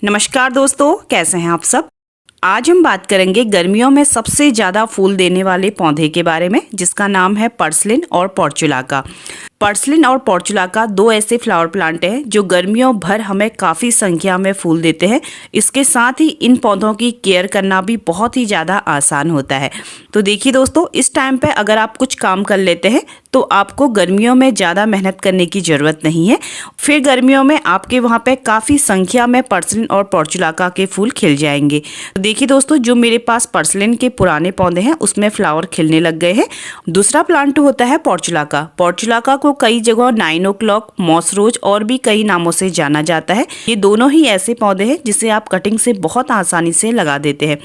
नमस्कार दोस्तों, कैसे हैं आप सब। आज हम बात करेंगे गर्मियों में सबसे ज़्यादा फूल देने वाले पौधे के बारे में, जिसका नाम है पर्सलिन और पोर्चुलाका। पर्सलिन और पोर्चुलाका दो ऐसे फ्लावर प्लांट हैं जो गर्मियों भर हमें काफ़ी संख्या में फूल देते हैं। इसके साथ ही इन पौधों की केयर करना भी बहुत ही ज़्यादा आसान होता है। तो देखिए दोस्तों, इस टाइम पे अगर आप कुछ काम कर लेते हैं तो आपको गर्मियों में ज़्यादा मेहनत करने की ज़रूरत नहीं है। फिर गर्मियों में आपके वहाँ पे काफ़ी संख्या में पर्सलिन और पोर्चुलाका के फूल खिल जाएंगे। तो देखिए दोस्तों, जो मेरे पास पर्सलिन के पुराने पौधे हैं उसमें फ्लावर खिलने लग गए हैं। दूसरा प्लांट होता है पोर्चुलाका। पोर्चुलाका को कई जगह 9 o'clock, मॉस रोज और भी कई नामों से जाना जाता है। ये दोनों ही ऐसे पौधे हैं जिसे आप कटिंग से बहुत आसानी से लगा देते हैं।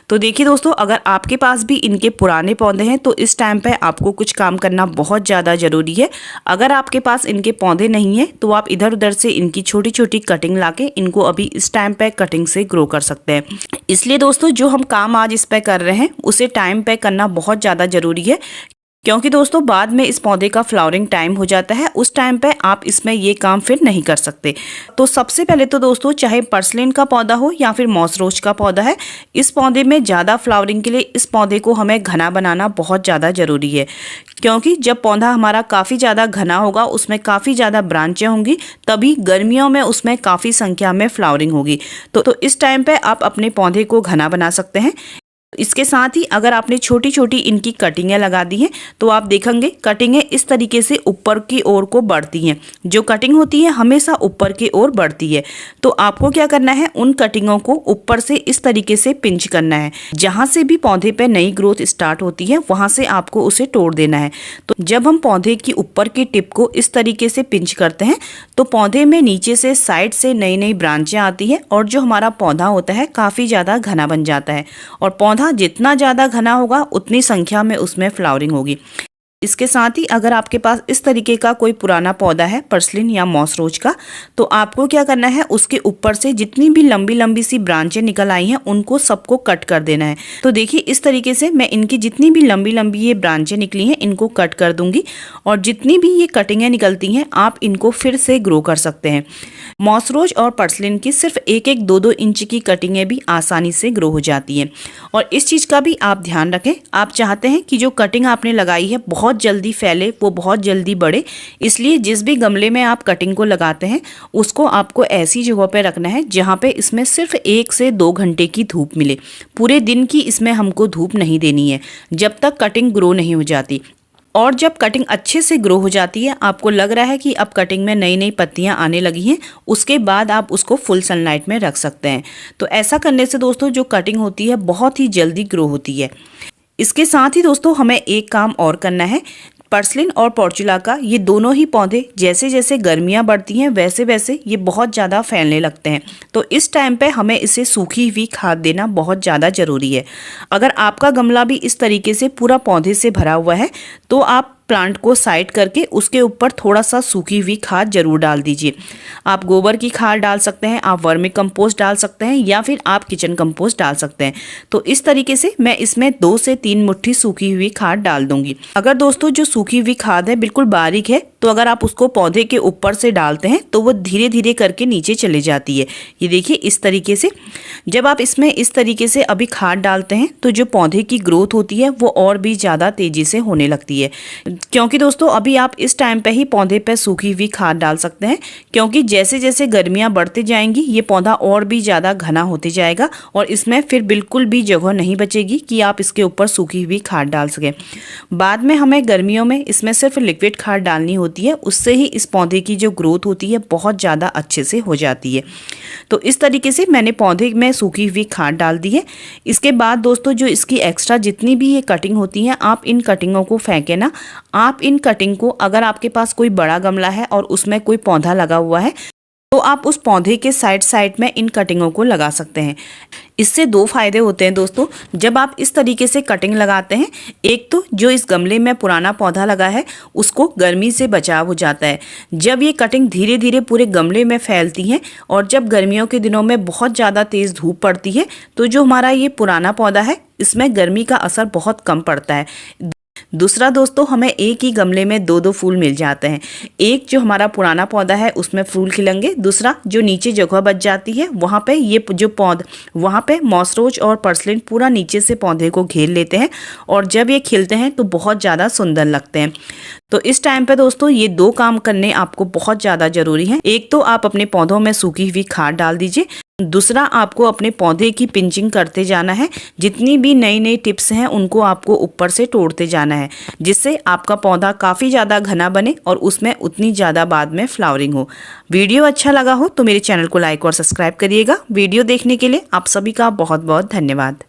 तो देखिए दोस्तों, अगर आपके पास भी इनके पुराने पौधे हैं तो इस टाइम पे आपको कुछ काम करना बहुत ज़्यादा ज़रूरी है। अगर आपके पास इनके पौधे नहीं है तो आप इधर उधर से इनकी छोटी छोटी कटिंग लाके इनको अभी इस टाइम पे कटिंग से ग्रो कर सकते हैं। इसलिए दोस्तों, जो हम काम आज इस पे कर रहे हैं उसे टाइम पे करना बहुत ज़्यादा ज़रूरी है, क्योंकि दोस्तों बाद में इस पौधे का फ्लावरिंग टाइम हो जाता है। उस टाइम पे आप इसमें ये काम फिर नहीं कर सकते। तो सबसे पहले तो दोस्तों, चाहे पर्सलिन का पौधा हो या फिर मॉस रोज का पौधा है, इस पौधे में ज़्यादा फ्लावरिंग के लिए इस पौधे को हमें घना बनाना बहुत ज़्यादा ज़रूरी है। क्योंकि जब पौधा हमारा काफ़ी ज़्यादा घना होगा, उसमें काफ़ी ज़्यादा ब्रांचें होंगी, तभी गर्मियों में उसमें काफ़ी संख्या में फ्लावरिंग होगी। तो इस टाइम पे आप अपने पौधे को घना बना सकते हैं। इसके साथ ही अगर आपने छोटी छोटी इनकी कटिंगें लगा दी हैं तो आप देखेंगे कटिंगें इस तरीके से ऊपर की ओर को बढ़ती हैं। जो कटिंग होती है हमेशा ऊपर की ओर बढ़ती है। तो आपको क्या करना है, उन कटिंगों को ऊपर से इस तरीके से पिंच करना है। जहाँ से भी पौधे पे नई ग्रोथ स्टार्ट होती है वहाँ से आपको उसे तोड़ देना है। तो जब हम पौधे की ऊपर की टिप को इस तरीके से पिंच करते हैं तो पौधे में नीचे से साइड से नई नई ब्रांचें आती है और जो हमारा पौधा होता है काफ़ी ज़्यादा घना बन जाता है। और पौधा जितना ज़्यादा घना होगा उतनी संख्या में उसमें फ्लावरिंग होगी। इसके साथ ही अगर आपके पास इस तरीके का कोई पुराना पौधा है पर्सलिन या मॉस रोज का, तो आपको क्या करना है, उसके ऊपर से जितनी भी लंबी लंबी सी ब्रांचें निकल आई हैं उनको सबको कट कर देना है। तो देखिए इस तरीके से मैं इनकी जितनी भी लंबी लंबी ये ब्रांचें निकली हैं इनको कट कर दूंगी। और जितनी भी ये कटिंगें निकलती हैं आप इनको फिर से ग्रो कर सकते हैं। मॉस रोज और पर्सलिन की सिर्फ 1-1, 2-2 इंच की कटिंगें भी आसानी से ग्रो हो जाती हैं। और इस चीज़ का भी आप ध्यान रखें, आप चाहते हैं कि जो कटिंग आपने लगाई है बहुत जल्दी फैले, वो बहुत जल्दी बढ़े। इसलिए जिस भी गमले में आप कटिंग को लगाते हैं उसको आपको ऐसी जगह पे रखना है जहाँ पे इसमें सिर्फ 1 से 2 घंटे की धूप मिले। पूरे दिन की इसमें हमको धूप नहीं देनी है जब तक कटिंग ग्रो नहीं हो जाती। और जब कटिंग अच्छे से ग्रो हो जाती है, आपको लग रहा है कि अब कटिंग में नई नई पत्तियां आने लगी हैं, उसके बाद आप उसको फुल सनलाइट में रख सकते हैं। तो ऐसा करने से दोस्तों जो कटिंग होती है बहुत ही जल्दी ग्रो होती है। इसके साथ ही दोस्तों हमें एक काम और करना है। पर्सलिन और पोर्चुलाका ये दोनों ही पौधे जैसे जैसे गर्मियाँ बढ़ती हैं वैसे वैसे ये बहुत ज़्यादा फैलने लगते हैं। तो इस टाइम पे हमें इसे सूखी हुई खाद देना बहुत ज़्यादा ज़रूरी है। अगर आपका गमला भी इस तरीके से पूरा पौधे से भरा हुआ है तो आप प्लांट को साइड करके उसके ऊपर थोड़ा सा सूखी हुई खाद जरूर डाल दीजिए। आप गोबर की खाद डाल सकते हैं, आप वर्मी कंपोस्ट डाल सकते हैं या फिर आप किचन कंपोस्ट डाल सकते हैं। तो इस तरीके से मैं इसमें 2 से 3 मुट्ठी सूखी हुई खाद डाल दूंगी। अगर दोस्तों जो सूखी हुई खाद है बिल्कुल बारीक है तो अगर आप उसको पौधे के ऊपर से डालते हैं तो वो धीरे धीरे करके नीचे चले जाती है। ये देखिए इस तरीके से जब आप इसमें इस तरीके से अभी खाद डालते हैं तो जो पौधे की ग्रोथ होती है वो और भी ज़्यादा तेज़ी से होने लगती है। क्योंकि दोस्तों अभी आप इस टाइम पे ही पौधे पे सूखी हुई खाद डाल सकते हैं, क्योंकि जैसे जैसे गर्मियां बढ़ती जाएंगी ये पौधा और भी ज़्यादा घना होते जाएगा और इसमें फिर बिल्कुल भी जगह नहीं बचेगी कि आप इसके ऊपर सूखी हुई खाद डाल सकें। बाद में हमें गर्मियों में इसमें सिर्फ लिक्विड खाद डालनी होती है, उससे ही इस पौधे की जो ग्रोथ होती है बहुत ज़्यादा अच्छे से हो जाती है। तो इस तरीके से मैंने पौधे में सूखी हुई खाद डाल दी है। इसके बाद दोस्तों जो इसकी एक्स्ट्रा जितनी भी ये कटिंग होती है आप इन कटिंगों को फेंकें ना। आप इन कटिंग को, अगर आपके पास कोई बड़ा गमला है और उसमें कोई पौधा लगा हुआ है तो आप उस पौधे के साइड साइड में इन कटिंगों को लगा सकते हैं। इससे 2 फायदे होते हैं दोस्तों। जब आप इस तरीके से कटिंग लगाते हैं, एक तो जो इस गमले में पुराना पौधा लगा है उसको गर्मी से बचाव हो जाता है। जब ये कटिंग धीरे धीरे पूरे गमले में फैलती है और जब गर्मियों के दिनों में बहुत ज़्यादा तेज़ धूप पड़ती है तो जो हमारा ये पुराना पौधा है इसमें गर्मी का असर बहुत कम पड़ता है। दूसरा दोस्तों, हमें एक ही गमले में दो दो फूल मिल जाते हैं। एक जो हमारा पुराना पौधा है उसमें फूल खिलेंगे, दूसरा जो नीचे जगह बच जाती है वहाँ पे ये जो वहाँ पे मॉसरोज और पर्सलिन पूरा नीचे से पौधे को घेर लेते हैं और जब ये खिलते हैं तो बहुत ज़्यादा सुंदर लगते हैं। तो इस टाइम पे दोस्तों ये दो काम करने आपको बहुत ज़्यादा ज़रूरी है। एक तो आप अपने पौधों में सूखी हुई खाद डाल दीजिए, दूसरा आपको अपने पौधे की पिंचिंग करते जाना है। जितनी भी नई नई टिप्स हैं उनको आपको ऊपर से तोड़ते जाना है, जिससे आपका पौधा काफ़ी ज़्यादा घना बने और उसमें उतनी ज़्यादा बाद में फ्लावरिंग हो। वीडियो अच्छा लगा हो तो मेरे चैनल को लाइक और सब्सक्राइब करिएगा। वीडियो देखने के लिए आप सभी का बहुत बहुत धन्यवाद।